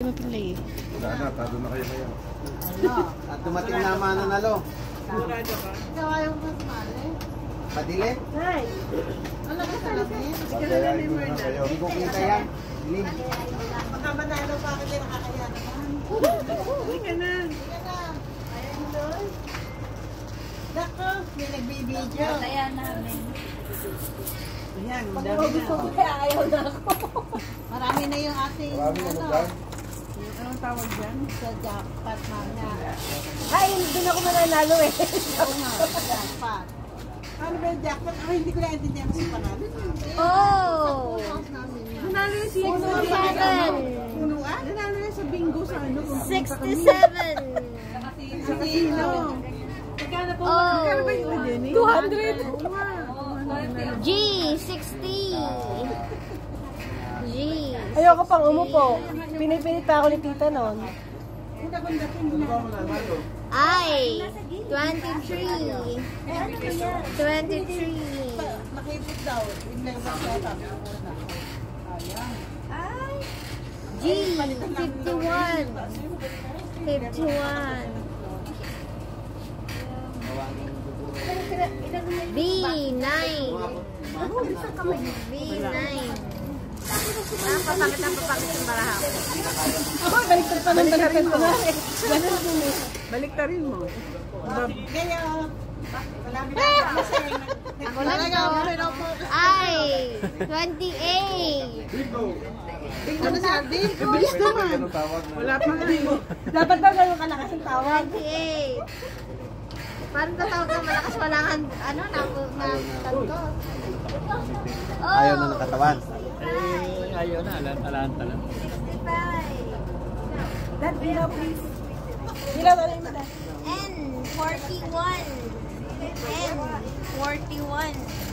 na pala eh. Wala na, tado na kayo ngayon. At dumating na mananalo. Sigurado ka? Ikaw ayaw mas mali. Padile? Nay! Ano ka sa lamin? Pagkayain mo na kayo. Hindi ko kita yan. Dilim. Baka manalo pa ako din nakakaya naman. Hindi ka na. Ayan doon. Dako, may nagbibideo. Kaya namin. Ayan, Pag dami gusto na. ko kaya ayaw na ako. Marami na yung ating Marami na magdan. Anong tawag dyan? sa jackpot na. Ay, hindi na ako mananalo eh. Oo nga, jackpot. Ano ba yung jackpot? Ay, hindi ko naintindihan kasi pangalan. Oh! Nanalo yung siya. 67! Punuan? Nanalo yung sa bingo sa ano. 67! Sa casino. Oh! Magkano ba yung Jenny? 200! Oo nga. G! 60! G! Ayoko pang umupo. Pinipilit pa ako ni tita noon. I! 23! 23! Nakipot daw. Yung lang ba siya sabi ko na. G! 51! 51! B! 9! B! 9! Napapakit ang papakit yung barahaw. Baliktad pa ng baliktad pa na. Balik ta rin mo. Kaya, malami na ako kasi. Ako lang ito. I! 28! Bingo na si Ardi. Bilis naman. Anong tawag na? Wala pa nga eh. Dapat daw ganun kalakas ang tawag. 28! Parang tatawag ng malakas wala kang, ano, tanto. Ayaw na ng katawan. Ayaw na, alanta lang. 65! Dad, ilaw please. Ilaw na lang mo dad. N! 41! N! 41!